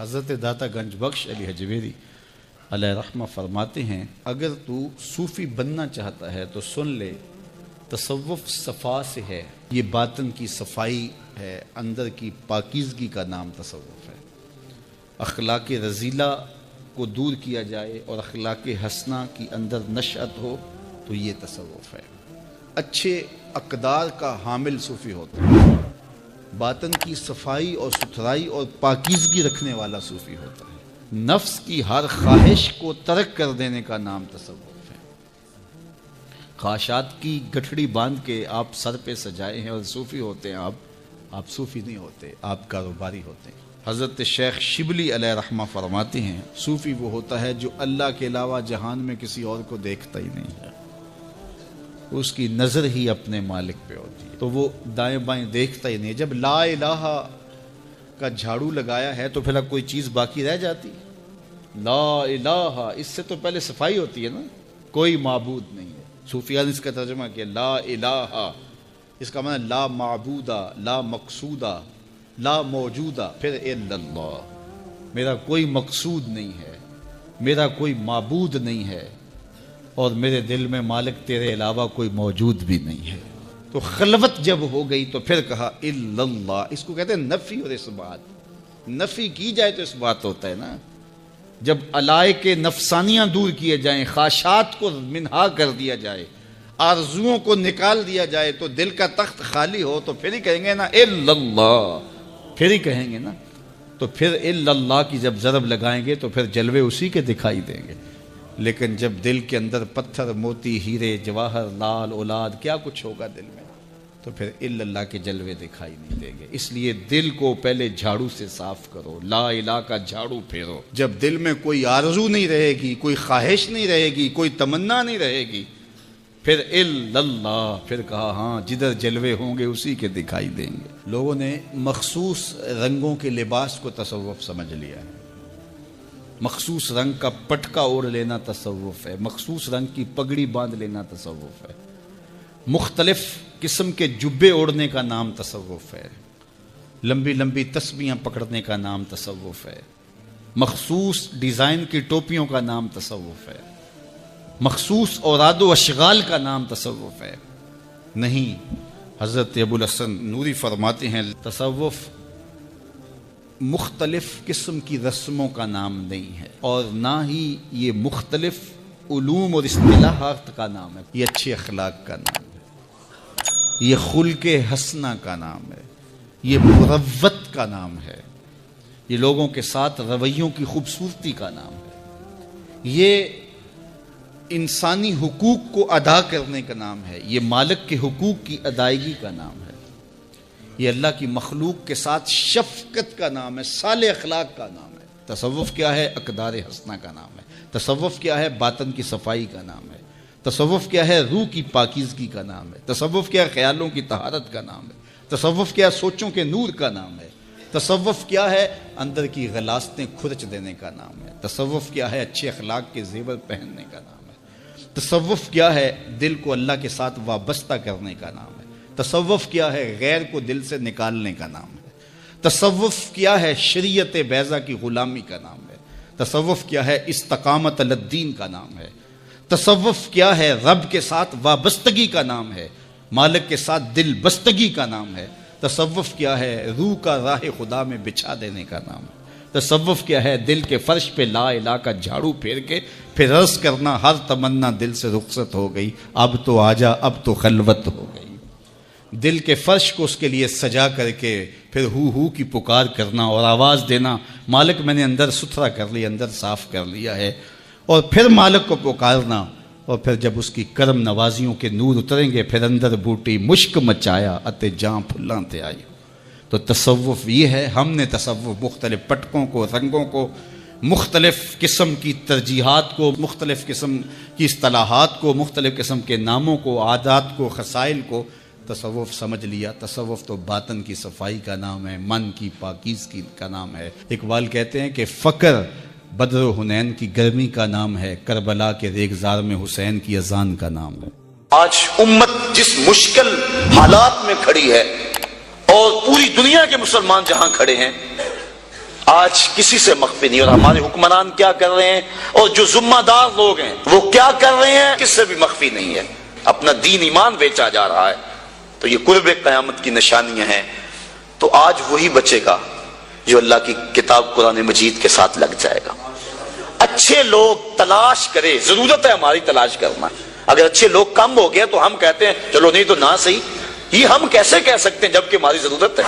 حضرت داتا گنج بخش علی حجویری علیہ رحمہ فرماتے ہیں، اگر تو صوفی بننا چاہتا ہے تو سن لے، تصوف صفا سے ہے، یہ باطن کی صفائی ہے، اندر کی پاکیزگی کا نام تصوف ہے۔ اخلاق رذیلہ کو دور کیا جائے اور اخلاق حسنہ کی اندر نشأت ہو تو یہ تصوف ہے۔ اچھے اقدار کا حامل صوفی ہوتا ہے، باطن کی صفائی اور ستھرائی اور پاکیزگی رکھنے والا صوفی ہوتا ہے۔ نفس کی ہر خواہش کو ترک کر دینے کا نام تصوف ہے۔ خواہشات کی گٹھڑی باندھ کے آپ سر پہ سجائے ہیں اور صوفی ہوتے ہیں، آپ صوفی نہیں ہوتے، آپ کاروباری ہوتے ہیں۔ حضرت شیخ شبلی علیہ رحمہ فرماتے ہیں، صوفی وہ ہوتا ہے جو اللہ کے علاوہ جہان میں کسی اور کو دیکھتا ہی نہیں ہے، اس کی نظر ہی اپنے مالک پہ ہوتی ہے، تو وہ دائیں بائیں دیکھتا ہی نہیں۔ جب لا الہ کا جھاڑو لگایا ہے تو پھر کوئی چیز باقی رہ جاتی؟ لا الہ، اس سے تو پہلے صفائی ہوتی ہے نا، کوئی معبود نہیں ہے۔ صوفیان اس کا ترجمہ کیا لا الہ، اس کا معنی لا معبودہ، لا مقصودہ، لا موجودہ، پھر الا اللہ، میرا کوئی مقصود نہیں ہے، میرا کوئی معبود نہیں ہے، اور میرے دل میں مالک تیرے علاوہ کوئی موجود بھی نہیں ہے۔ تو خلوت جب ہو گئی تو پھر کہا الا اللہ، اس کو کہتے ہیں نفی اور اثبات۔ نفی کی جائے تو اثبات ہوتا ہے نا، جب علائق نفسانیاں دور کیے جائیں، خواہشات کو منہا کر دیا جائے، آرزوؤں کو نکال دیا جائے، تو دل کا تخت خالی ہو تو پھر ہی کہیں گے نا الا اللہ، پھر ہی کہیں گے نا۔ تو پھر الا اللہ کی جب ضرب لگائیں گے تو پھر جلوے اسی کے دکھائی دیں گے۔ لیکن جب دل کے اندر پتھر، موتی، ہیرے، جواہر، لال، اولاد، کیا کچھ ہوگا دل میں، تو پھر الا اللہ کے جلوے دکھائی نہیں دیں گے۔ اس لیے دل کو پہلے جھاڑو سے صاف کرو، لا الہ کا جھاڑو پھیرو۔ جب دل میں کوئی آرزو نہیں رہے گی، کوئی خواہش نہیں رہے گی، کوئی تمنا نہیں رہے گی، پھر الا اللہ، پھر کہا ہاں جدھر جلوے ہوں گے اسی کے دکھائی دیں گے۔ لوگوں نے مخصوص رنگوں کے لباس کو تصوف سمجھ لیا ہے۔ مخصوص رنگ کا پٹکا اوڑھ لینا تصوف ہے، مخصوص رنگ کی پگڑی باندھ لینا تصوف ہے، مختلف قسم کے جبے اوڑھنے کا نام تصوف ہے، لمبی لمبی تسبیحاں پکڑنے کا نام تصوف ہے، مخصوص ڈیزائن کی ٹوپیوں کا نام تصوف ہے، مخصوص اوراد و اشغال کا نام تصوف ہے۔ نہیں، حضرت ابو الحسن نوری فرماتے ہیں تصوف مختلف قسم کی رسموں کا نام نہیں ہے، اور نہ ہی یہ مختلف علوم اور اصطلاحات کا نام ہے، یہ اچھے اخلاق کا نام ہے، یہ خلق حسنہ کا نام ہے، یہ مروت کا نام ہے، یہ لوگوں کے ساتھ رویوں کی خوبصورتی کا نام ہے، یہ انسانی حقوق کو ادا کرنے کا نام ہے، یہ مالک کے حقوق کی ادائیگی کا نام ہے، یہ اللہ کی مخلوق کے ساتھ شفقت کا نام ہے، صالح اخلاق کا نام ہے۔ تصوف کیا ہے؟ اقدار حسنہ کا نام ہے۔ تصوف کیا ہے؟ باطن کی صفائی کا نام ہے۔ تصوف کیا ہے؟ روح کی پاکیزگی کا نام ہے۔ تصوف کیا ہے؟ خیالوں کی طہارت کا نام ہے۔ تصوف کیا ہے؟ سوچوں کے نور کا نام ہے۔ تصوف کیا ہے؟ اندر کی غلاستیں کھرچ دینے کا نام ہے۔ تصوف کیا ہے؟ اچھے اخلاق کے زیور پہننے کا نام ہے۔ تصوف کیا ہے؟ دل کو اللہ کے ساتھ وابستہ کرنے کا نام ہے۔ تصوف کیا ہے؟ غیر کو دل سے نکالنے کا نام ہے۔ تصوف کیا ہے؟ شریعت بیضا کی غلامی کا نام ہے۔ تصوف کیا ہے؟ استقامت علی الدین کا نام ہے۔ تصوف کیا ہے؟ رب کے ساتھ وابستگی کا نام ہے، مالک کے ساتھ دل بستگی کا نام ہے۔ تصوف کیا ہے؟ روح کا راہ خدا میں بچھا دینے کا نام ہے۔ تصوف کیا ہے؟ دل کے فرش پہ لا الہ کا جھاڑو پھیر کے پھر عرض کرنا ہر تمنا دل سے رخصت ہو گئی، اب تو آجا، اب تو خلوت ہو گئی۔ دل کے فرش کو اس کے لیے سجا کر کے پھر ہو کی پکار کرنا اور آواز دینا، مالک میں نے اندر ستھرا کر لیا، اندر صاف کر لیا ہے، اور پھر مالک کو پکارنا، اور پھر جب اس کی کرم نوازیوں کے نور اتریں گے، پھر اندر بوٹی مشک مچایا اتے جاں پھلاں تے آئی۔ تو تصوف یہ ہے۔ ہم نے تصوف مختلف پٹکوں کو، رنگوں کو، مختلف قسم کی ترجیحات کو، مختلف قسم کی اصطلاحات کو، مختلف قسم کے ناموں کو، عادات کو، خصائل کو تصوف سمجھ لیا۔ تصوف تو باطن کی صفائی کا نام ہے، من کی پاکیزگی کا نام ہے۔ اقبال کہتے ہیں کہ فقر بدر و حنین کی گرمی کا نام ہے، کربلا کے ریگزار میں حسین کی اذان کا نام ہے۔ آج امت جس مشکل حالات میں کھڑی ہے، اور پوری دنیا کے مسلمان جہاں کھڑے ہیں، آج کسی سے مخفی نہیں، اور ہمارے حکمران کیا کر رہے ہیں اور جو ذمہ دار لوگ ہیں وہ کیا کر رہے ہیں کس سے بھی مخفی نہیں ہے. اپنا دین ایمان بیچا جا رہا ہے. تو یہ قرب قیامت کی نشانیاں ہیں. تو آج وہی بچے گا جو اللہ کی کتاب قرآن مجید کے ساتھ لگ جائے گا. اچھے لوگ تلاش کرے، ضرورت ہے ہماری تلاش کرنا. اگر اچھے لوگ کم ہو گئے تو ہم کہتے ہیں چلو نہیں تو نہ صحیح. یہ ہم کیسے کہہ سکتے ہیں جبکہ ہماری ضرورت ہے؟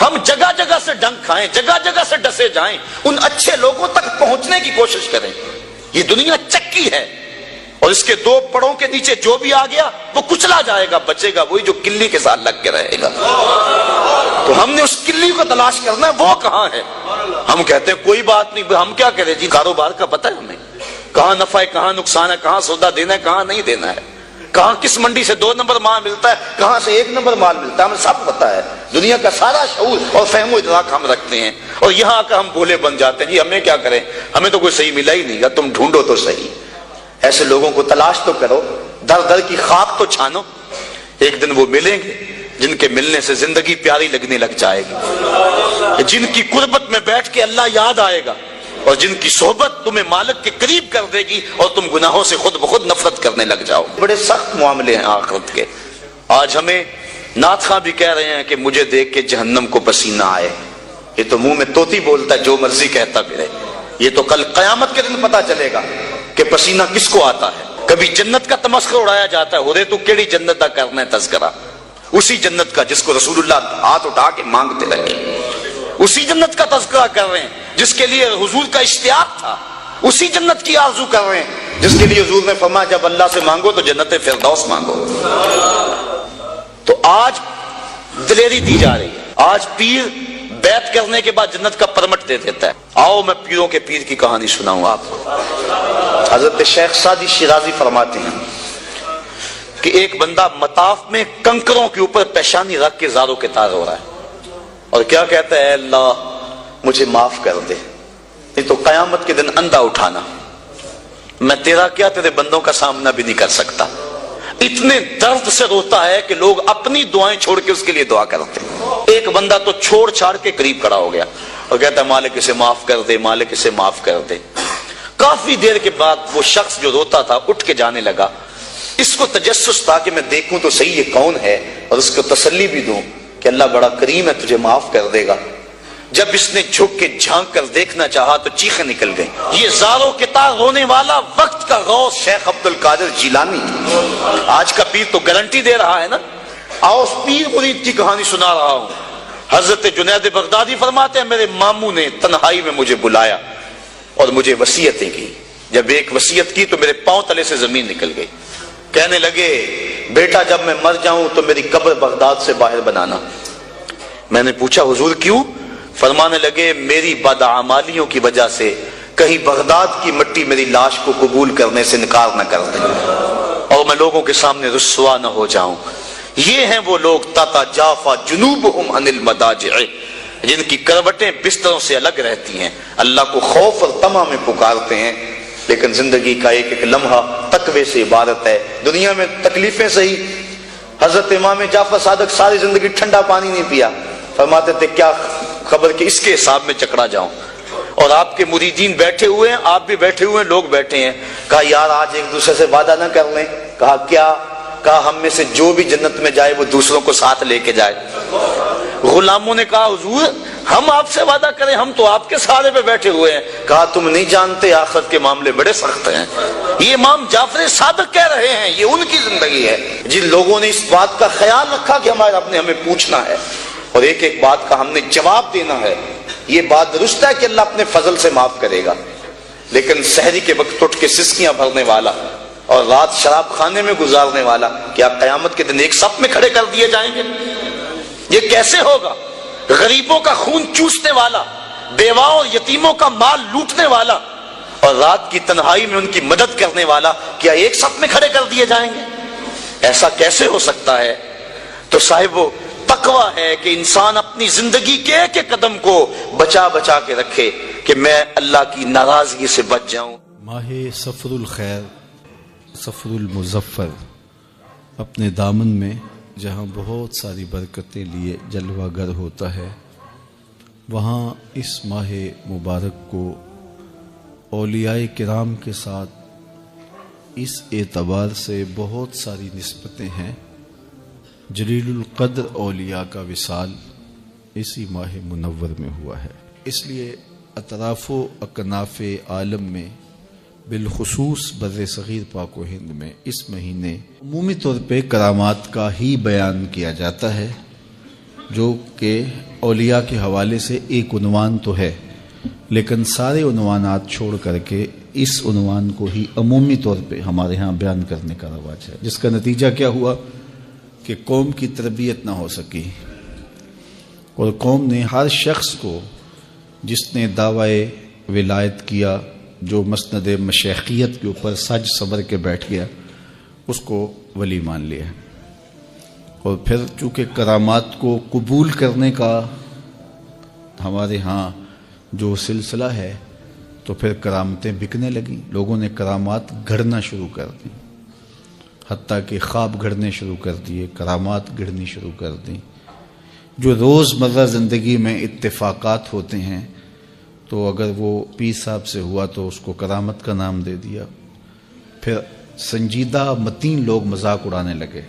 ہم جگہ جگہ سے ڈنک کھائیں، جگہ جگہ سے ڈسے جائیں، ان اچھے لوگوں تک پہنچنے کی کوشش کریں. یہ دنیا چکی ہے اور اس کے دو پڑوں کے نیچے جو بھی آ گیا وہ کچلا جائے گا. بچے گا وہی جو کلی کے ساتھ لگ کے رہے گا. تو ہم نے اس کلی کو تلاش کرنا ہے، وہ کہاں ہے؟ ہم کہتے ہیں کوئی بات نہیں، ہم کیا کریں جی، کاروبار کا پتہ ہے ہمیں، کہاں نفع ہے کہاں نقصان ہے، کہاں سودا دینا ہے کہاں نہیں دینا ہے، کہاں کس منڈی سے 2 نمبر مال ملتا ہے کہاں سے 1 نمبر مال ملتا ہے، ہمیں سب پتہ ہے. دنیا کا سارا شعور اور فہم و ادراک ہم رکھتے ہیں. اور یہاں آ کر ہم بھولے بن جاتے ہیں جی ہمیں کیا کریں، ہمیں تو کوئی صحیح ملا ہی نہیں گا. تم ڈھونڈو تو صحیح، ایسے لوگوں کو تلاش تو کرو، در در کی خاک تو چھانو. ایک دن وہ ملیں گے جن کے ملنے سے زندگی پیاری لگنے لگ جائے گی، جن کی قربت میں بیٹھ کے اللہ یاد آئے گا، اور جن کی صحبت تمہیں مالک کے قریب کر دے گی اور تم گناہوں سے خود بخود نفرت کرنے لگ جاؤ. بڑے سخت معاملے ہیں آخرت کے. آج ہمیں نعت خواں بھی کہہ رہے ہیں کہ مجھے دیکھ کے جہنم کو پسینہ آئے. یہ تو منہ میں طوطی بولتا ہے، جو مرضی کہتا پھرے. یہ تو کل قیامت کے دن پتا چلے گا کہ پسینہ کس کو آتا ہے. کبھی جنت کا تمسخر اڑایا جاتا ہے، ہورے تو کیڑی جنت کا کرنا ہے تذکرہ، اسی جنت کا جس کو رسول اللہ ہاتھ اٹھا کے مانگتے رہے. اسی جنت کا تذکرہ کر رہے ہیں جس کے لیے حضور کا اشتیاق تھا. اسی جنت کی آرزو کر رہے ہیں جس کے لیے حضور نے فرمایا جب اللہ سے مانگو تو جنت فردوس مانگو. تو آج دلیری دی جا رہی ہے. آج پیر بیعت کرنے کے بعد جنت کا پرمٹ دے دیتا ہے. آؤ میں پیروں کے پیر کی کہانی سناؤں آپ کو. حضرت شیخ سعدی شیرازی فرماتے ہیں کہ ایک بندہ مطاف میں کنکروں کے اوپر پیشانی رکھ کے زاروں کے تار ہو رہا ہے اور کیا کہتا ہے، اے اللہ مجھے معاف کر دے، نہیں تو قیامت کے دن اندھا اٹھانا، میں تیرا کیا تیرے بندوں کا سامنا بھی نہیں کر سکتا. اتنے درد سے روتا ہے کہ لوگ اپنی دعائیں چھوڑ کے اس کے لیے دعا کرتے ہیں. ایک بندہ تو چھوڑ چھاڑ کے قریب کھڑا ہو گیا اور کہتا ہے مالک اسے معاف کر دے، مالک اسے معاف کر دے. کافی دیر کے بعد وہ شخص جو روتا تھا اٹھ کے جانے لگا. اس کو تجسس تھا کہ میں دیکھوں تو صحیح یہ کون ہے اور اس کو تسلی بھی دوں کہ اللہ بڑا کریم ہے، تجھے معاف کر دے گا. جب اس نے جھک کے جھانک کر دیکھنا چاہا تو چیخیں نکل گئیں. یہ زاروں کے تار رونے والا وقت کا غوث شیخ عبد القادر جیلانی. آج کا پیر تو گارنٹی دے رہا ہے نا. آؤ اس پیر مرید کی کہانی سنا رہا ہوں. حضرت جنید بغدادی فرماتے ہیں میرے ماموں نے تنہائی میں مجھے بلایا اور مجھے وصیتیں کی. جب ایک وصیت کی تو میرے پاؤں تلے سے زمین نکل گئی. کہنے لگے بیٹا جب میں مر جاؤں تو میری قبر بغداد سے باہر بنانا. میں نے پوچھا حضور کیوں؟ فرمانے لگے میری بدعمالیوں کی وجہ سے کہیں بغداد کی مٹی میری لاش کو قبول کرنے سے انکار نہ کر دے اور میں لوگوں کے سامنے رسوا نہ ہو جاؤں. یہ ہیں وہ لوگ تتجافا جنوبہم عن المضاجع، جن کی کروٹیں بستروں سے الگ رہتی ہیں، اللہ کو خوف اور طمع میں پکارتے ہیں، لیکن زندگی کا ایک ایک لمحہ تقوی سے عبارت ہے. دنیا میں تکلیفیں سہی. حضرت امام جعفر صادق ساری زندگی ٹھنڈا پانی نہیں پیا. فرماتے تھے کیا خبر کہ اس کے حساب میں چکڑا جاؤں. اور آپ کے مریدین بیٹھے ہوئے ہیں، آپ بھی بیٹھے ہوئے ہیں، لوگ بیٹھے ہیں. کہا یار آج ایک دوسرے سے وعدہ نہ کر لیں. کہا کیا؟ کہا ہم میں سے جو بھی جنت میں جائے وہ دوسروں کو ساتھ لے کے جائے. غلاموں نے کہا حضور ہم آپ سے وعدہ کریں، ہم تو آپ کے سہارے پہ بیٹھے ہوئے ہیں. کہا تم نہیں جانتے آخرت کے معاملے بڑے سخت ہیں. یہ امام جعفر صادق کہہ رہے ہیں، یہ ان کی زندگی ہے. جن لوگوں نے اس بات کا خیال رکھا کہ ہمارے رب نے ہمیں پوچھنا ہے اور ایک ایک بات کا ہم نے جواب دینا ہے. یہ بات درست ہے کہ اللہ اپنے فضل سے معاف کرے گا، لیکن سحری کے وقت اٹھ کے سسکیاں بھرنے والا اور رات شراب خانے میں گزارنے والا کیا قیامت کے دن ایک صف میں کھڑے کر دیے جائیں گے؟ یہ کیسے ہوگا؟ غریبوں کا خون چوسنے والا، بیواؤں اور یتیموں کا مال لوٹنے والا اور رات کی تنہائی میں ان کی مدد کرنے والا کیا ایک صف میں کھڑے کر دیے جائیں گے؟ ایسا کیسے ہو سکتا ہے؟ تو صاحب وہ تقویٰ ہے کہ انسان اپنی زندگی کے ایک ایک قدم کو بچا بچا کے رکھے کہ میں اللہ کی ناراضگی سے بچ جاؤں. ماہ صفر الخیر، صفر المظفر اپنے دامن میں جہاں بہت ساری برکتیں لیے جلوہ گر ہوتا ہے، وہاں اس ماہ مبارک کو اولیاء کرام کے ساتھ اس اعتبار سے بہت ساری نسبتیں ہیں. جلیل القدر اولیاء کا وصال اسی ماہ منور میں ہوا ہے. اس لیے اطراف و اکناف عالم میں بالخصوص بر صغیر پاک و ہند میں اس مہینے عمومی طور پہ کرامات کا ہی بیان کیا جاتا ہے، جو کہ اولیاء کے حوالے سے ایک عنوان تو ہے، لیکن سارے عنوانات چھوڑ کر کے اس عنوان کو ہی عمومی طور پہ ہمارے ہاں بیان کرنے کا رواج ہے، جس کا نتیجہ کیا ہوا کہ قوم کی تربیت نہ ہو سکی، اور قوم نے ہر شخص کو جس نے دعوی ولایت کیا، جو مسند مشیخیت کے اوپر سج سبر کے بیٹھ گیا، اس کو ولی مان لیا. اور پھر چونکہ کرامات کو قبول کرنے کا ہمارے ہاں جو سلسلہ ہے، تو پھر کرامتیں بکنے لگیں، لوگوں نے کرامات گھڑنا شروع کر دی، حتیٰ کہ خواب گھڑنے شروع کر دیے، کرامات گھڑنی شروع کر دیں. جو روز مرہ زندگی میں اتفاقات ہوتے ہیں، تو اگر وہ پیر صاحب سے ہوا تو اس کو کرامت کا نام دے دیا. پھر سنجیدہ متین لوگ مذاق اڑانے لگے،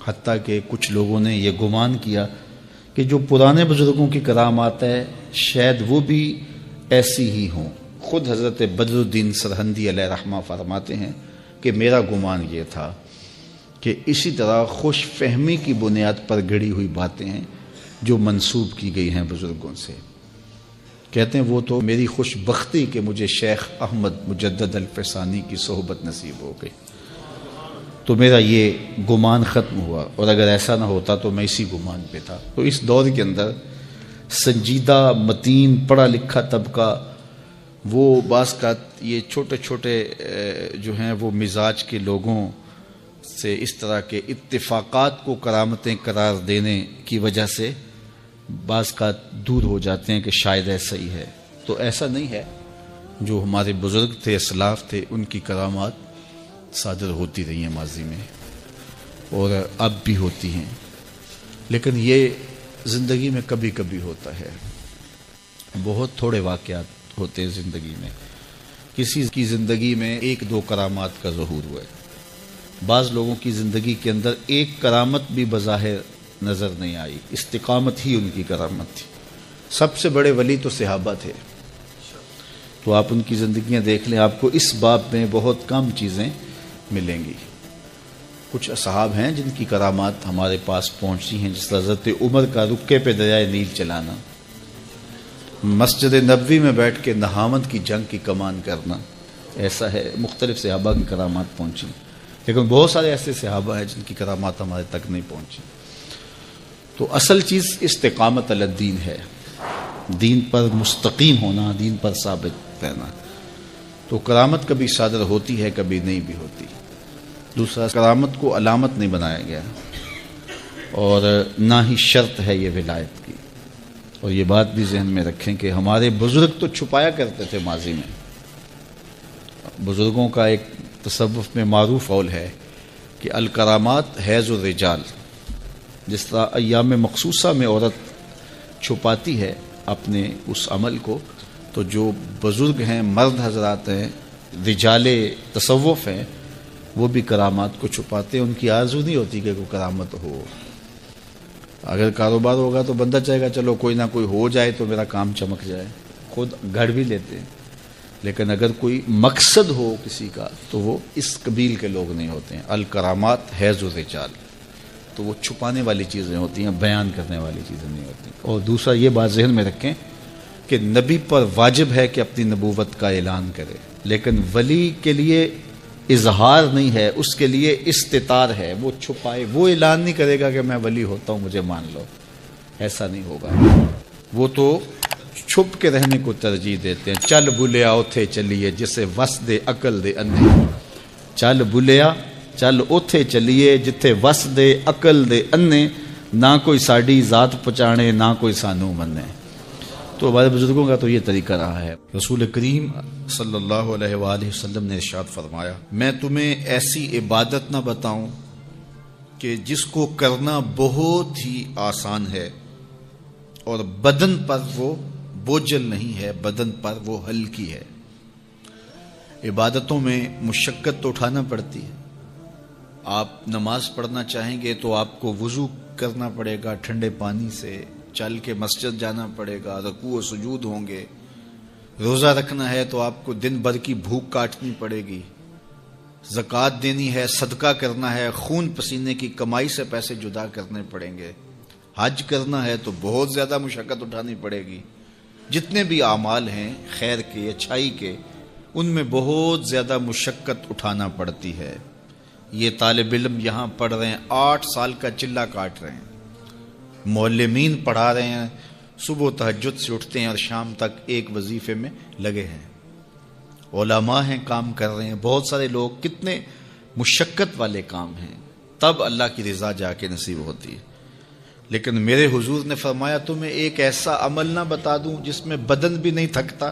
حتیٰ کہ کچھ لوگوں نے یہ گمان کیا کہ جو پرانے بزرگوں کی کرامات ہے شاید وہ بھی ایسی ہی ہوں. خود حضرت بدر الدین سرہندی علیہ رحمہ فرماتے ہیں کہ میرا گمان یہ تھا کہ اسی طرح خوش فہمی کی بنیاد پر گڑی ہوئی باتیں ہیں جو منسوب کی گئی ہیں بزرگوں سے. کہتے ہیں وہ تو میری خوش بختی کہ مجھے شیخ احمد مجدد الفسانی کی صحبت نصیب ہو گئی، تو میرا یہ گمان ختم ہوا، اور اگر ایسا نہ ہوتا تو میں اسی گمان پہ تھا. تو اس دور کے اندر سنجیدہ متین پڑھا لکھا طبقہ وہ بعض کا یہ چھوٹے چھوٹے جو ہیں وہ مزاج کے لوگوں سے اس طرح کے اتفاقات کو کرامتیں قرار دینے کی وجہ سے بعض کا دور ہو جاتے ہیں کہ شاید ایسا ہی ہے. تو ایسا نہیں ہے، جو ہمارے بزرگ تھے، اسلاف تھے، ان کی کرامات صادر ہوتی رہی ہیں ماضی میں، اور اب بھی ہوتی ہیں، لیکن یہ زندگی میں کبھی کبھی ہوتا ہے. بہت تھوڑے واقعات ہوتے ہیں زندگی میں. کسی کی زندگی میں ایک دو کرامات کا ظہور ہوا ہے. بعض لوگوں کی زندگی کے اندر ایک کرامت بھی بظاہر نظر نہیں آئی، استقامت ہی ان کی کرامت تھی. سب سے بڑے ولی تو صحابہ تھے. تو آپ ان کی زندگیاں دیکھ لیں، آپ کو اس باب میں بہت کم چیزیں ملیں گی. کچھ اصحاب ہیں جن کی کرامات ہمارے پاس پہنچی ہیں، جس حضرت عمر کا رکے پہ دریائے نیل چلانا، مسجد نبوی میں بیٹھ کے نہامت کی جنگ کی کمان کرنا، ایسا ہے. مختلف صحابہ کی کرامات پہنچی، لیکن بہت سارے ایسے صحابہ ہیں جن کی کرامات ہمارے تک نہیں پہنچی. تو اصل چیز استقامت علی الدین ہے، دین پر مستقیم ہونا، دین پر ثابت رہنا. تو کرامت کبھی صادر ہوتی ہے، کبھی نہیں بھی ہوتی. دوسرا، کرامت کو علامت نہیں بنایا گیا، اور نہ ہی شرط ہے یہ ولایت کی. اور یہ بات بھی ذہن میں رکھیں کہ ہمارے بزرگ تو چھپایا کرتے تھے ماضی میں. بزرگوں کا ایک تصوف میں معروف قول ہے کہ الکرامات حیض الرجال. جس طرح ایام مخصوصہ میں عورت چھپاتی ہے اپنے اس عمل کو، تو جو بزرگ ہیں، مرد حضرات ہیں، رجال تصوف ہیں، وہ بھی کرامات کو چھپاتے ہیں. ان کی آرزو نہیں ہوتی کہ کوئی کرامت ہو. اگر کاروبار ہوگا تو بندہ چاہے گا چلو کوئی نہ کوئی ہو جائے تو میرا کام چمک جائے، خود گھڑ بھی لیتے ہیں. لیکن اگر کوئی مقصد ہو کسی کا تو وہ اس قبیل کے لوگ نہیں ہوتے ہیں. الکرامات حیض الرجال، تو وہ چھپانے والی چیزیں ہوتی ہیں، بیان کرنے والی چیزیں نہیں ہوتی. اور دوسرا یہ بات ذہن میں رکھیں کہ نبی پر واجب ہے کہ اپنی نبوت کا اعلان کرے، لیکن ولی کے لیے اظہار نہیں ہے، اس کے لیے استتار ہے. وہ چھپائے، وہ اعلان نہیں کرے گا کہ میں ولی ہوتا ہوں مجھے مان لو، ایسا نہیں ہوگا. وہ تو چھپ کے رہنے کو ترجیح دیتے ہیں. چل بلیا اوتھے چلیے جسے وس دے عقل دے انے. چل بلیا چل اوتھے چلیے جتھے وس دے عقل دے انے، نہ کوئی ساڈی ذات پہچانے نہ کوئی سانو منے. تو ہمارے بزرگوں کا تو یہ طریقہ رہا ہے. رسول کریم صلی اللہ علیہ وآلہ وسلم نے ارشاد فرمایا، میں تمہیں ایسی عبادت نہ بتاؤں کہ جس کو کرنا بہت ہی آسان ہے اور بدن پر وہ بوجھل نہیں ہے، بدن پر وہ ہلکی ہے۔ عبادتوں میں مشقت تو اٹھانا پڑتی ہے۔ آپ نماز پڑھنا چاہیں گے تو آپ کو وضو کرنا پڑے گا ٹھنڈے پانی سے، چل کے مسجد جانا پڑے گا، رکوع و سجود ہوں گے۔ روزہ رکھنا ہے تو آپ کو دن بھر کی بھوک کاٹنی پڑے گی، زکوٰۃ دینی ہے، صدقہ کرنا ہے، خون پسینے کی کمائی سے پیسے جدا کرنے پڑیں گے، حج کرنا ہے تو بہت زیادہ مشقت اٹھانی پڑے گی۔ جتنے بھی اعمال ہیں خیر کے، اچھائی کے، ان میں بہت زیادہ مشقت اٹھانا پڑتی ہے۔ یہ طالب علم یہاں پڑھ رہے ہیں، 8 سال کا چلہ کاٹ رہے ہیں، معلمین پڑھا رہے ہیں، صبح تہجد سے اٹھتے ہیں اور شام تک ایک وظیفے میں لگے ہیں، علماء ہیں کام کر رہے ہیں، بہت سارے لوگ، کتنے مشقت والے کام ہیں، تب اللہ کی رضا جا کے نصیب ہوتی ہے۔ لیکن میرے حضور نے فرمایا تمہیں ایک ایسا عمل نہ بتا دوں جس میں بدن بھی نہیں تھکتا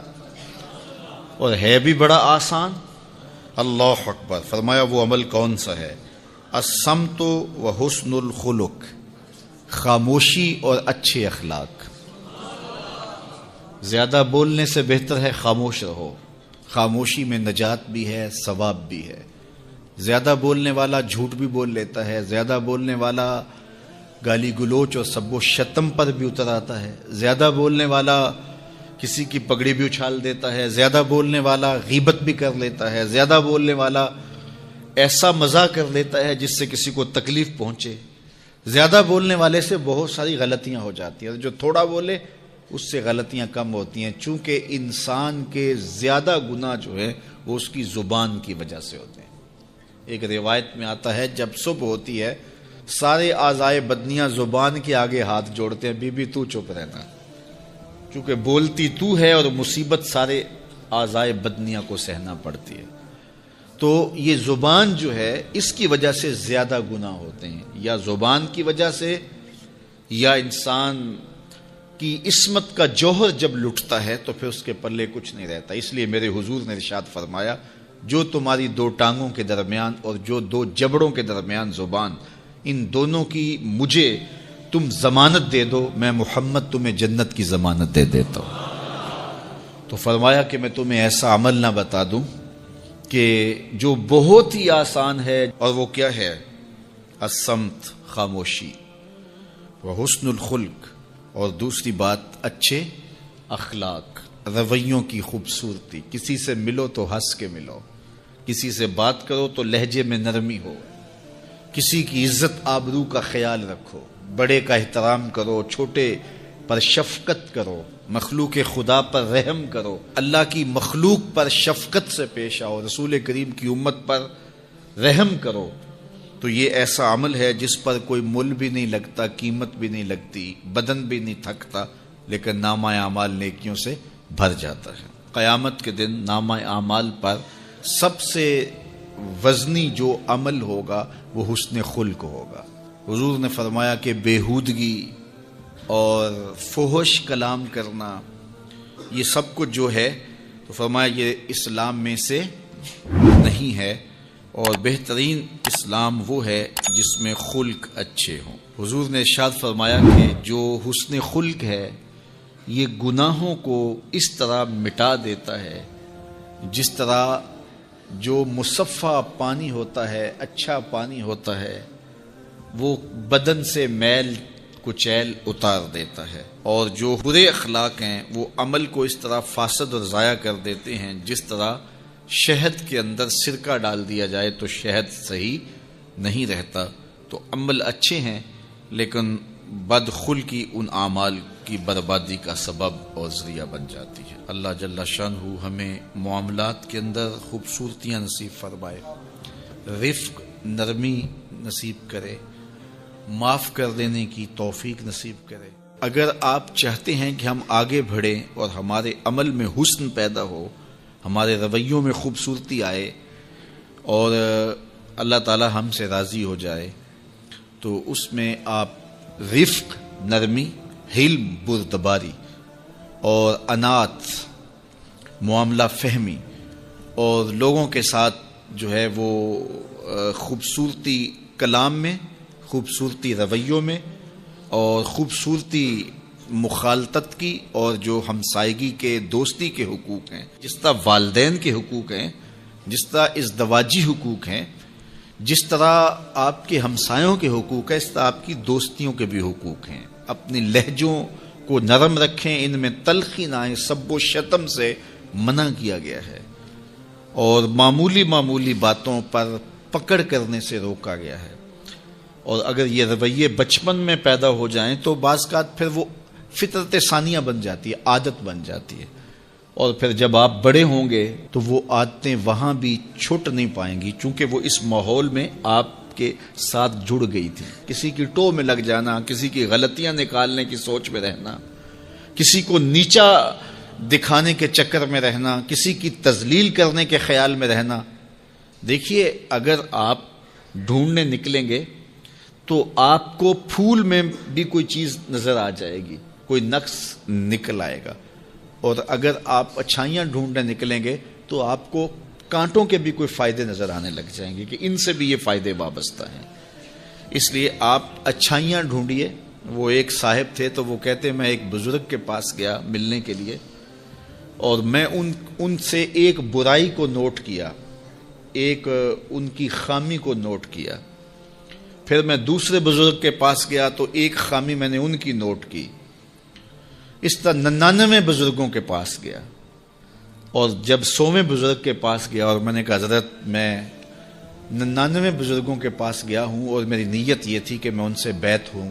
اور ہے بھی بڑا آسان؟ اللہ اکبر! فرمایا وہ عمل کون سا ہے؟ الصمت و حسن الخلق، خاموشی اور اچھے اخلاق۔ زیادہ بولنے سے بہتر ہے خاموش رہو، خاموشی میں نجات بھی ہے، ثواب بھی ہے۔ زیادہ بولنے والا جھوٹ بھی بول لیتا ہے، زیادہ بولنے والا گالی گلوچ اور سب و شتم پر بھی اتر آتا ہے، زیادہ بولنے والا کسی کی پگڑی بھی اچھال دیتا ہے، زیادہ بولنے والا غیبت بھی کر لیتا ہے، زیادہ بولنے والا ایسا مزاح کر لیتا ہے جس سے کسی کو تکلیف پہنچے۔ زیادہ بولنے والے سے بہت ساری غلطیاں ہو جاتی ہیں، جو تھوڑا بولے اس سے غلطیاں کم ہوتی ہیں، چونکہ انسان کے زیادہ گناہ جو ہے وہ اس کی زبان کی وجہ سے ہوتے ہیں۔ ایک روایت میں آتا ہے جب صبح ہوتی ہے سارے اعضائے بدنیاں زبان کے آگے ہاتھ جوڑتے ہیں، بی بی تو چپ رہنا، کیونکہ بولتی تو ہے اور مصیبت سارے اعضائے بدنیاں کو سہنا پڑتی ہے۔ تو یہ زبان جو ہے اس کی وجہ سے زیادہ گناہ ہوتے ہیں، یا زبان کی وجہ سے، یا انسان کی عصمت کا جوہر جب لٹتا ہے تو پھر اس کے پلے کچھ نہیں رہتا۔ اس لیے میرے حضور نے ارشاد فرمایا جو تمہاری 2 ٹانگوں کے درمیان اور جو 2 جبڑوں کے درمیان زبان، ان دونوں کی مجھے تم ضمانت دے دو، میں محمد تمہیں جنت کی ضمانت دے دیتا ہوں۔ تو فرمایا کہ میں تمہیں ایسا عمل نہ بتا دوں کہ جو بہت ہی آسان ہے، اور وہ کیا ہے؟ الصمت، خاموشی، وحسن الخلق، اور دوسری بات اچھے اخلاق، رویوں کی خوبصورتی۔ کسی سے ملو تو ہنس کے ملو، کسی سے بات کرو تو لہجے میں نرمی ہو، کسی کی عزت آبرو کا خیال رکھو، بڑے کا احترام کرو، چھوٹے پر شفقت کرو، مخلوق خدا پر رحم کرو، اللہ کی مخلوق پر شفقت سے پیش آؤ، رسول کریم کی امت پر رحم کرو۔ تو یہ ایسا عمل ہے جس پر کوئی مول بھی نہیں لگتا، قیمت بھی نہیں لگتی، بدن بھی نہیں تھکتا، لیکن نامہ اعمال نیکیوں سے بھر جاتا ہے۔ قیامت کے دن نامہ اعمال پر سب سے وزنی جو عمل ہوگا وہ حسن خلق ہوگا۔ حضور نے فرمایا کہ بیہودگی اور فحش کلام کرنا، یہ سب کچھ جو ہے، تو فرمایا یہ اسلام میں سے نہیں ہے، اور بہترین اسلام وہ ہے جس میں خلق اچھے ہوں۔ حضور نے ارشاد فرمایا کہ جو حسن خلق ہے یہ گناہوں کو اس طرح مٹا دیتا ہے جس طرح جو مصفہ پانی ہوتا ہے، اچھا پانی ہوتا ہے، وہ بدن سے میل کچیل اتار دیتا ہے، اور جو برے اخلاق ہیں وہ عمل کو اس طرح فاسد اور ضائع کر دیتے ہیں جس طرح شہد کے اندر سرکہ ڈال دیا جائے تو شہد صحیح نہیں رہتا۔ تو عمل اچھے ہیں لیکن بدخلقی ان اعمال کی بربادی کا سبب اور ذریعہ بن جاتی ہے۔ اللہ جل شانہ ہمیں معاملات کے اندر خوبصورتیاں نصیب فرمائے، رفق، نرمی نصیب کرے، معاف کر دینے کی توفیق نصیب کرے۔ اگر آپ چاہتے ہیں کہ ہم آگے بڑھیں اور ہمارے عمل میں حسن پیدا ہو، ہمارے رویوں میں خوبصورتی آئے اور اللہ تعالی ہم سے راضی ہو جائے، تو اس میں آپ رفق، نرمی، حلم، بردباری اور انات، معاملہ فہمی، اور لوگوں کے ساتھ جو ہے وہ خوبصورتی کلام میں، خوبصورتی رویوں میں اور خوبصورتی مخالطت کی اور جو ہمسائیگی کے دوستی کے حقوق ہیں، جس طرح والدین کے حقوق ہیں، جس طرح ازدواجی حقوق ہیں، جس طرح آپ کے ہمسایوں کے حقوق ہیں، اس طرح آپ کی دوستیوں کے بھی حقوق ہیں۔ اپنی لہجوں کو نرم رکھیں، ان میں تلخی نہ آئے، سب و شتم سے منع کیا گیا ہے، اور معمولی باتوں پر پکڑ کرنے سے روکا گیا ہے۔ اور اگر یہ رویے بچپن میں پیدا ہو جائیں تو بعض اوقات پھر وہ فطرت ثانیہ بن جاتی ہے، عادت بن جاتی ہے، اور پھر جب آپ بڑے ہوں گے تو وہ عادتیں وہاں بھی چھوٹ نہیں پائیں گی، چونکہ وہ اس ماحول میں آپ کے ساتھ جڑ گئی تھی۔ کسی کی ٹو میں لگ جانا، کسی کی غلطیاں نکالنے کی سوچ میں رہنا، کسی کو نیچا دکھانے کے چکر میں رہنا، کسی کی تذلیل کرنے کے خیال میں رہنا۔ دیکھیے، اگر آپ ڈھونڈنے نکلیں گے تو آپ کو پھول میں بھی کوئی چیز نظر آ جائے گی، کوئی نقص نکل آئے گا، اور اگر آپ اچھائیاں ڈھونڈنے نکلیں گے تو آپ کو کانٹوں کے بھی کوئی فائدے نظر آنے لگ جائیں گے کہ ان سے بھی یہ فائدے وابستہ ہیں۔ اس لیے آپ اچھائیاں ڈھونڈیے۔ وہ ایک صاحب تھے تو وہ کہتے میں ایک بزرگ کے پاس گیا ملنے کے لیے، اور میں ان سے ایک برائی کو نوٹ کیا، ایک ان کی خامی کو نوٹ کیا۔ پھر میں دوسرے بزرگ کے پاس گیا تو ایک خامی میں نے ان کی نوٹ کی۔ اس طرح 99 بزرگوں کے پاس گیا، اور جب 100ویں بزرگ کے پاس گیا اور میں نے کہا حضرت میں 99 بزرگوں کے پاس گیا ہوں اور میری نیت یہ تھی کہ میں ان سے بیعت ہوں،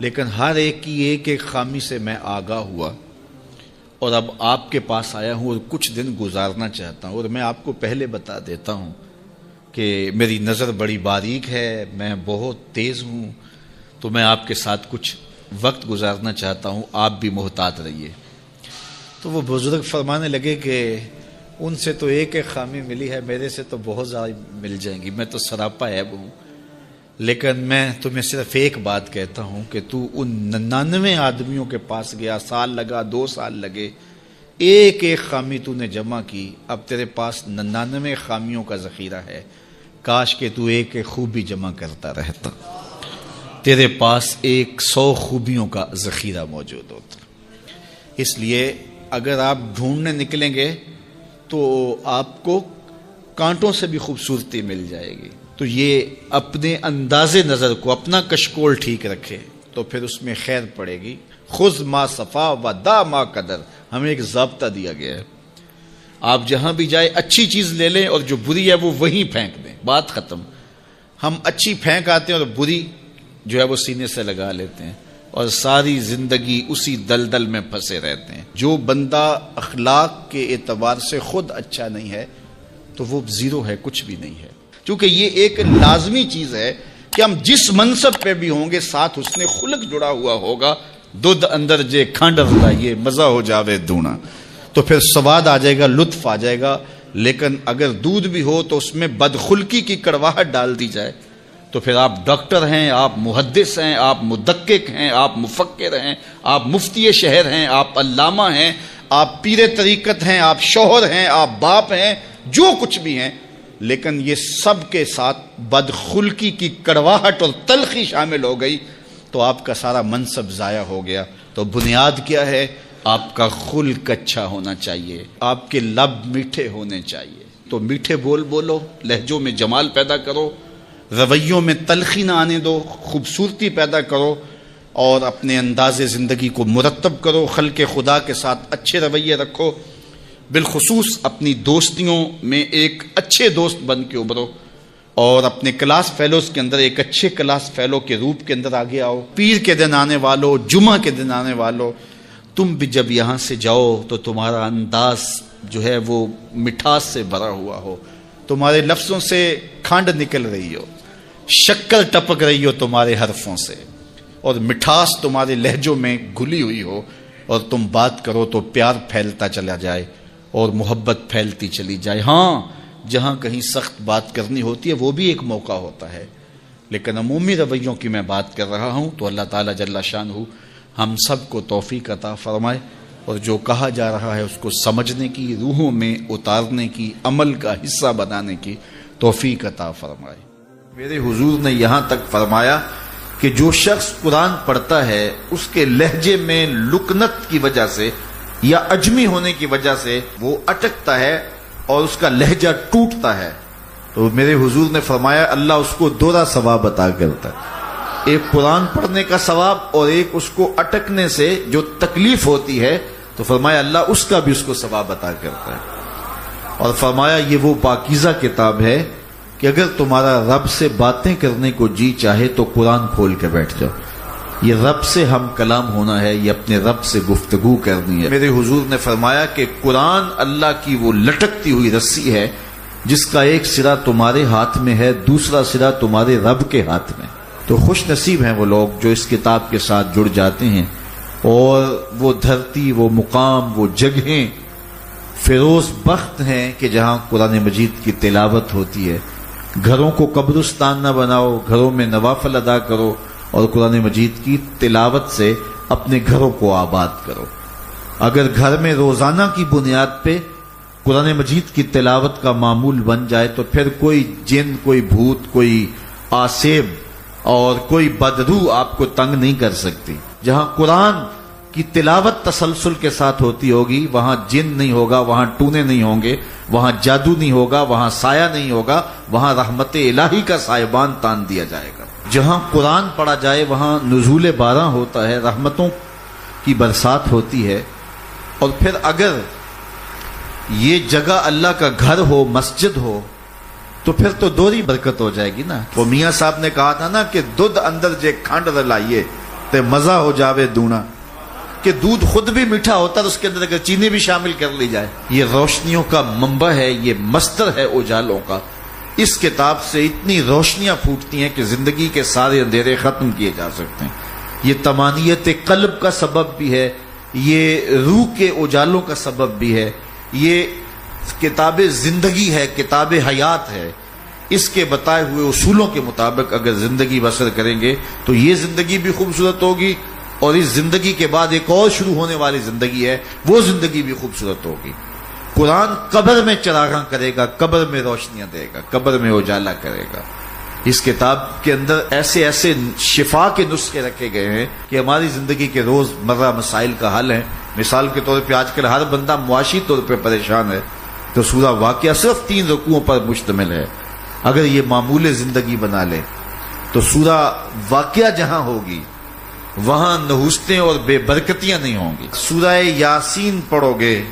لیکن ہر ایک کی ایک خامی سے میں آگاہ ہوا، اور اب آپ کے پاس آیا ہوں اور کچھ دن گزارنا چاہتا ہوں، اور میں آپ کو پہلے بتا دیتا ہوں کہ میری نظر بڑی باریک ہے، میں بہت تیز ہوں، تو میں آپ کے ساتھ کچھ وقت گزارنا چاہتا ہوں، آپ بھی محتاط رہیے۔ تو وہ بزرگ فرمانے لگے کہ ان سے تو ایک خامی ملی ہے، میرے سے تو بہت زیادہ مل جائیں گی، میں تو سراپا عیب ہوں، لیکن میں تمہیں صرف ایک بات کہتا ہوں کہ تو ان 99 آدمیوں کے پاس گیا، سال لگا، 2 سال لگے، ایک خامی تو نے جمع کی، اب تیرے پاس 99 خامیوں کا ذخیرہ ہے، کاش کہ تو ایک خوبی جمع کرتا رہتا، تیرے پاس 100 خوبیوں کا ذخیرہ موجود ہوتا۔ اس لیے اگر آپ ڈھونڈنے نکلیں گے تو آپ کو کانٹوں سے بھی خوبصورتی مل جائے گی۔ تو یہ اپنے انداز نظر کو، اپنا کشکول ٹھیک رکھے تو پھر اس میں خیر پڑے گی۔ خذ ما صفا و دا ما قدر، ہمیں ایک ضابطہ دیا گیا ہے، آپ جہاں بھی جائے اچھی چیز لے لیں اور جو بری ہے وہ وہیں پھینک دیں، بات ختم۔ ہم اچھی پھینک آتے ہیں اور بری جو ہے وہ سینے سے لگا لیتے ہیں، اور ساری زندگی اسی دلدل میں پھنسے رہتے ہیں۔ جو بندہ اخلاق کے اعتبار سے خود اچھا نہیں ہے تو وہ زیرو ہے، کچھ بھی نہیں ہے، کیونکہ یہ ایک لازمی چیز ہے کہ ہم جس منصب پہ بھی ہوں گے ساتھ حسن خلق جڑا ہوا ہوگا۔ دودھ اندر جے کھانڈ لائیے مزہ ہو جاوے دونا، تو پھر سواد آ جائے گا، لطف آ جائے گا۔ لیکن اگر دودھ بھی ہو تو اس میں بدخلقی کی کڑواہٹ ڈال دی جائے تو پھر آپ ڈاکٹر ہیں، آپ محدث ہیں، آپ مدقق ہیں، آپ مفکر ہیں، آپ مفتی شہر ہیں، آپ علامہ ہیں، آپ پیر طریقت ہیں، آپ شوہر ہیں، آپ باپ ہیں، جو کچھ بھی ہیں، لیکن یہ سب کے ساتھ بدخلقی کی کڑواہٹ اور تلخی شامل ہو گئی تو آپ کا سارا منصب ضائع ہو گیا۔ تو بنیاد کیا ہے؟ آپ کا خلق اچھا ہونا چاہیے، آپ کے لب میٹھے ہونے چاہیے۔ تو میٹھے بول بولو، لہجوں میں جمال پیدا کرو، رویوں میں تلخی نہ آنے دو، خوبصورتی پیدا کرو، اور اپنے انداز زندگی کو مرتب کرو، خلق خدا کے ساتھ اچھے رویے رکھو، بالخصوص اپنی دوستیوں میں ایک اچھے دوست بن کے ابھرو، اور اپنے کلاس فیلوز کے اندر ایک اچھے کلاس فیلو کے روپ کے اندر آگے آؤ۔ پیر کے دن آنے والو، جمعہ کے دن آنے والو، تم بھی جب یہاں سے جاؤ تو تمہارا انداز جو ہے وہ مٹھاس سے بھرا ہوا ہو، تمہارے لفظوں سے کھانڈ نکل رہی ہو، شکر ٹپک رہی ہو تمہارے حرفوں سے، اور مٹھاس تمہارے لہجوں میں گھلی ہوئی ہو، اور تم بات کرو تو پیار پھیلتا چلا جائے اور محبت پھیلتی چلی جائے۔ ہاں، جہاں کہیں سخت بات کرنی ہوتی ہے وہ بھی ایک موقع ہوتا ہے، لیکن عمومی رویوں کی میں بات کر رہا ہوں۔ تو اللہ تعالیٰ جل شانہ ہم سب کو توفیق عطا فرمائے، اور جو کہا جا رہا ہے اس کو سمجھنے کی، روحوں میں اتارنے کی، عمل کا حصہ بنانے کی توفیق عطا فرمائے۔ میرے حضور نے یہاں تک فرمایا کہ جو شخص قرآن پڑھتا ہے اس کے لہجے میں لکنت کی وجہ سے یا عجمی ہونے کی وجہ سے وہ اٹکتا ہے اور اس کا لہجہ ٹوٹتا ہے، تو میرے حضور نے فرمایا اللہ اس کو دوہرا ثواب عطا کرتا ہے، ایک قرآن پڑھنے کا ثواب اور ایک اس کو اٹکنے سے جو تکلیف ہوتی ہے، تو فرمایا اللہ اس کا بھی اس کو ثواب عطا کرتا ہے۔ اور فرمایا یہ وہ پاکیزہ کتاب ہے کہ اگر تمہارا رب سے باتیں کرنے کو جی چاہے تو قرآن کھول کے بیٹھ جاؤ، یہ رب سے ہم کلام ہونا ہے، یہ اپنے رب سے گفتگو کرنی ہے۔ میرے حضور نے فرمایا کہ قرآن اللہ کی وہ لٹکتی ہوئی رسی ہے جس کا ایک سرا تمہارے ہاتھ میں ہے، دوسرا سرا تمہارے رب کے ہاتھ میں۔ تو خوش نصیب ہیں وہ لوگ جو اس کتاب کے ساتھ جڑ جاتے ہیں، اور وہ دھرتی، وہ مقام، وہ جگہیں فیروز بخت ہیں کہ جہاں قرآن مجید کی تلاوت ہوتی ہے۔ گھروں کو قبرستان نہ بناؤ، گھروں میں نوافل ادا کرو اور قرآن مجید کی تلاوت سے اپنے گھروں کو آباد کرو۔ اگر گھر میں روزانہ کی بنیاد پہ قرآن مجید کی تلاوت کا معمول بن جائے تو پھر کوئی جن، کوئی بھوت، کوئی آسیب اور کوئی بدروح آپ کو تنگ نہیں کر سکتی۔ جہاں قرآن کی تلاوت تسلسل کے ساتھ ہوتی ہوگی وہاں جن نہیں ہوگا، وہاں ٹونے نہیں ہوں گے، وہاں جادو نہیں ہوگا، وہاں سایہ نہیں ہوگا، وہاں رحمت الہی کا سائبان تان دیا جائے گا۔ جہاں قرآن پڑھا جائے وہاں نزول باران ہوتا ہے، رحمتوں کی برسات ہوتی ہے۔ اور پھر اگر یہ جگہ اللہ کا گھر ہو، مسجد ہو، تو پھر تو دوہری برکت ہو جائے گی نا۔ وہ میاں صاحب نے کہا تھا نا کہ دودھ اندر جے کھنڈ رلائیے تے مزہ ہو جاوے دونا، کہ دودھ خود بھی میٹھا ہوتا ہے اس کے اندر اگر چینی بھی شامل کر لی جائے۔ یہ روشنیوں کا منبع ہے، یہ مصدر ہے اجالوں کا۔ اس کتاب سے اتنی روشنیاں پھوٹتی ہیں کہ زندگی کے سارے اندھیرے ختم کیے جا سکتے ہیں۔ یہ تمانیت قلب کا سبب بھی ہے، یہ روح کے اجالوں کا سبب بھی ہے، یہ کتاب زندگی ہے، کتاب حیات ہے۔ اس کے بتائے ہوئے اصولوں کے مطابق اگر زندگی بسر کریں گے تو یہ زندگی بھی خوبصورت ہوگی، اور اس زندگی کے بعد ایک اور شروع ہونے والی زندگی ہے، وہ زندگی بھی خوبصورت ہوگی۔ قرآن قبر میں چراغاں کرے گا، قبر میں روشنیاں دے گا، قبر میں اجالا کرے گا۔ اس کتاب کے اندر ایسے ایسے شفا کے نسخے رکھے گئے ہیں کہ ہماری زندگی کے روز مرہ مسائل کا حل ہے۔ مثال کے طور پہ آج کل ہر بندہ معاشی طور پہ پریشان ہے، تو سورہ واقعہ صرف 3 رکوعوں پر مشتمل ہے۔ اگر یہ معمول زندگی بنا لے تو سورہ واقعہ جہاں ہوگی وہاں نحوستیں اور بے برکتیاں نہیں ہوں گی۔ سورہ یاسین پڑھو گے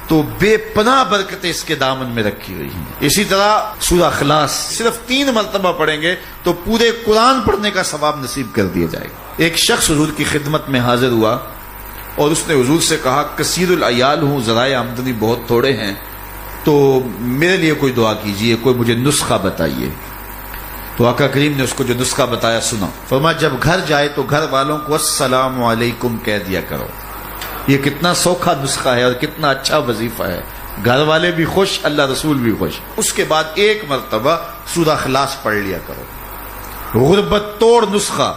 تو بے پناہ برکتیں اس کے دامن میں رکھی ہوئی ہیں۔ اسی طرح سورہ اخلاص صرف 3 مرتبہ پڑھیں گے تو پورے قرآن پڑھنے کا ثواب نصیب کر دیا جائے گا۔ ایک شخص حضور کی خدمت میں حاضر ہوا اور اس نے حضور سے کہا کثیر العیال ہوں، ذرائع آمدنی بہت تھوڑے ہیں، تو میرے لیے کوئی دعا کیجئے، کوئی مجھے نسخہ بتائیے۔ تو آقا کریم نے اس کو جو نسخہ بتایا سنا۔ فرمایا جب گھر جائے تو گھر والوں کو السلام علیکم کہہ دیا کرو۔ یہ کتنا سوکھا نسخہ ہے اور کتنا اچھا وظیفہ ہے، گھر والے بھی خوش، اللہ رسول بھی خوش۔ اس کے بعد 1 مرتبہ سورہ اخلاص پڑھ لیا کرو۔ غربت توڑ نسخہ،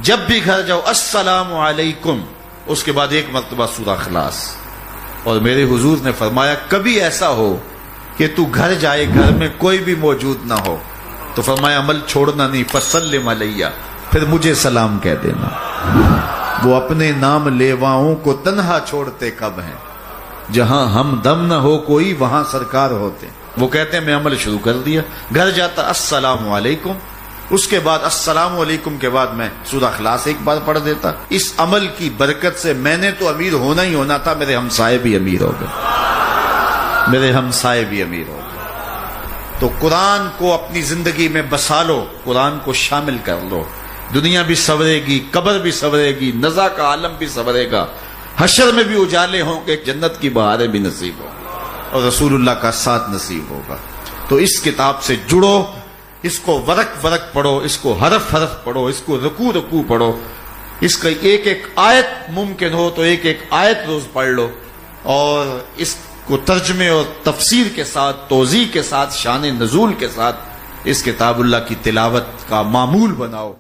جب بھی گھر جاؤ السلام علیکم، اس کے بعد 1 مرتبہ سورہ اخلاص۔ اور میرے حضور نے فرمایا کبھی ایسا ہو کہ تو گھر جائے، گھر میں کوئی بھی موجود نہ ہو، تو فرمایا عمل چھوڑنا نہیں، فسلم علیہ، پھر مجھے سلام کہہ دینا۔ وہ اپنے نام لیواؤں کو تنہا چھوڑتے کب ہیں، جہاں ہم دم نہ ہو کوئی وہاں سرکار ہوتے۔ وہ کہتے ہیں میں عمل شروع کر دیا، گھر جاتا السلام علیکم، اس کے بعد السلام علیکم کے بعد میں سورہ اخلاص 1 بار پڑھ دیتا۔ اس عمل کی برکت سے میں نے تو امیر ہونا ہی ہونا تھا، میرے ہمسائے بھی امیر ہو گئے، میرے ہمسائے بھی امیر ہو گئے۔ تو قرآن کو اپنی زندگی میں بسا لو، قرآن کو شامل کر لو، دنیا بھی سنورے گی، قبر بھی سنورے گی، نزا کا عالم بھی سنورے گا، حشر میں بھی اجالے ہوں گے، جنت کی بہاریں بھی نصیب ہوں گی، اور رسول اللہ کا ساتھ نصیب ہوگا۔ تو اس کتاب سے جڑو، اس کو ورق ورق پڑھو، اس کو حرف حرف پڑھو، اس کو رکوع رکوع پڑھو، اس کا ایک ایک آیت ممکن ہو تو ایک ایک آیت روز پڑھ لو، اور اس کو ترجمے اور تفسیر کے ساتھ، توضیح کے ساتھ، شان نزول کے ساتھ اس کتاب اللہ کی تلاوت کا معمول بناؤ۔